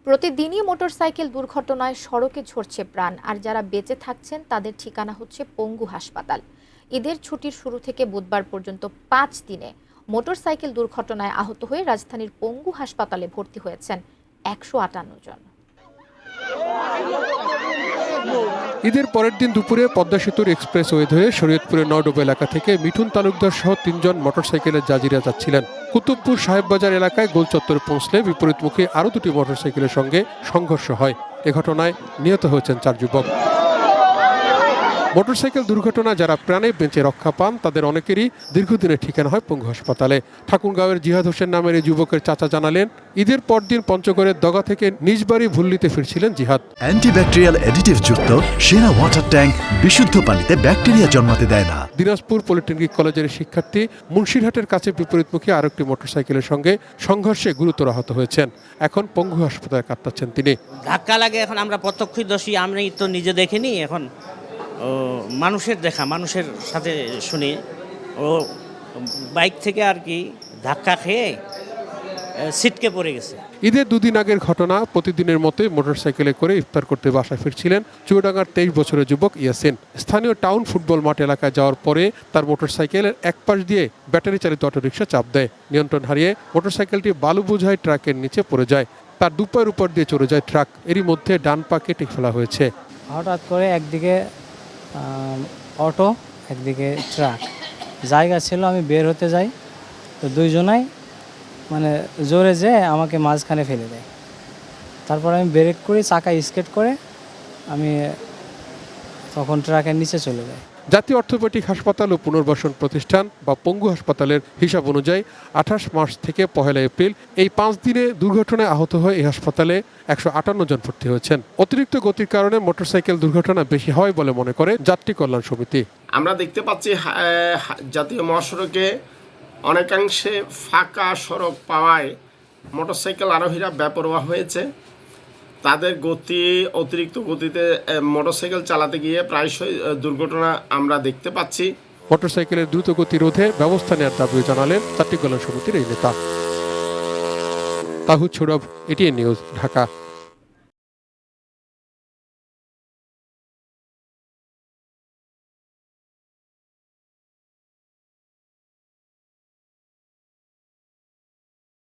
প্রতিদিনই মোটরসাইকেল দুর্ঘটনায় সড়কে ঝরছে প্রাণ, আর যারা বেঁচে থাকছেন তাদের ঠিকানা হচ্ছে পঙ্গু হাসপাতাল। ঈদের ছুটির শুরু থেকে বুধবার পর্যন্ত 5 দিনে মোটরসাইকেল দুর্ঘটনায় আহত হয়ে রাজধানীর পঙ্গু হাসপাতালে ভর্তি হয়েছেন 158 জন। ঈদের পরের দিন দুপুরে পদ্মা সেতুর এক্সপ্রেসওয়ে ধরে শরীয়তপুরের নওডোবা এলাকা থেকে মিঠুন তালুকদার সহ 3 জন মোটরসাইকেলে জাজিরা যাচ্ছিলেন। কুতুবপুর সাহেববাজার এলাকায় গোল চত্বরে পৌঁছলে বিপরীতমুখী আরও 2টি মোটরসাইকেলের সঙ্গে সংঘর্ষ হয়। এ ঘটনায় নিহত হয়েছেন 4 যুবক। মোটরসাইকেল দুর্ঘটনা যারা প্রাণে বেঁচে রক্ষা পান তাদের অনেকেরই দীর্ঘদিনের ঠিকানা হয় পঙ্গু হাসপাতালে। ঠাকুরগাঁওয়ের জিহাদ হোসেন নামের এই যুবকের চাচা জানালেন, ঈদের পরদিন পঞ্চগড়ের দগা থেকে নিজ বাড়ি ভুল্লিতে ফিরছিলেন জিহাদ। অ্যান্টিব্যাকটেরিয়াল অ্যাডিটিভ যুক্ত সেরা ওয়াটার ট্যাঙ্ক বিশুদ্ধ পানিতে ব্যাকটেরিয়া জন্মাতে দেয় না। দিনাজপুর পলিটেকনিক কলেজের শিক্ষার্থী মুন্সিরহাটের কাছে বিপরীতমুখী আরেকটি মোটরসাইকেলের সঙ্গে সংঘর্ষে গুরুতর আহত হয়েছেন। এখন পঙ্গু হাসপাতালে কাটাচ্ছেন তিনি। ধাক্কা লাগে, এখন আমরা প্রত্যক্ষদর্শী, আমি তো নিজে দেখিনি, এখন মানুষের দেখা, মানুষের সাথে শুনি ও বাইক থেকে আর কি ধাক্কা খেয়ে ছিটকে পড়ে গেছে। ঈদের 2 দিন আগের ঘটনা। প্রতিদিনের মতোই মোটরসাইকেলে করে ইফতার করতে বাসায় ফিরছিলেন চুয়াডাঙ্গার 23 বছরের যুবক ইয়াসিন। স্থানীয় টাউন ফুটবল মাঠ এলাকায় যাওয়ার পরে তার মোটরসাইকেলের এক পাশ দিয়ে ব্যাটারি চালিত অটোরিকশা চাপ দেয়। নিয়ন্ত্রণ হারিয়ে মোটরসাইকেলটি বালু বোঝাই ট্রাকের নিচে পড়ে যায়। তার দুপায়ের উপর দিয়ে চলে যায় ট্রাক। এরই মধ্যে ডান পা কেটে ফেলা হয়েছে। হঠাৎ করে একদিকে অটো, একদিকে ট্রাক, জায়গা ছিল, আমি বের হতে যাই তো দুইজনাই মানে জোরে যেয়ে আমাকে মাঝখানে ফেলে দেয়। তারপর আমি ব্রেক করি, চাকা স্কেট করে আমি তখন ট্রাকের নিচে চলে যাই। জাতীয় অর্থোপেডিক হাসপাতাল ও পুনর্বাসন প্রতিষ্ঠান বা পঙ্গু হাসপাতালের হিসাব অনুযায়ী 28 মার্চ থেকে 1 এপ্রিল এই 5 দিনে দুর্ঘটনায় আহত হয়ে এই হাসপাতালে 158 জন ভর্তি হয়েছেন। অতিরিক্ত গতির কারণে মোটরসাইকেল দুর্ঘটনা বেশি হয় বলে মনে করে যাত্রী কল্যাণ সমিতি। আমরা দেখতে পাচ্ছি জাতীয় মহাসড়কে অনেকাংশে ফাঁকা সড়ক পাওয়ায় মোটরসাইকেল আরোহীরা বেপরোয়া হয়েছে। তাদের অতিরিক্ত গতিতে মোটরসাইকেল চালাতে গিয়ে প্রায়শই দুর্ঘটনা আমরা দেখতে পাচ্ছি। মোটরসাইকেলের দ্রুত গতি রোধে ব্যবস্থা নেওয়ার দাবি জানালেন যাত্রী কল্যাণ সমিতির এই নেতা। Towhid Sourav, ATN news, Dhaka.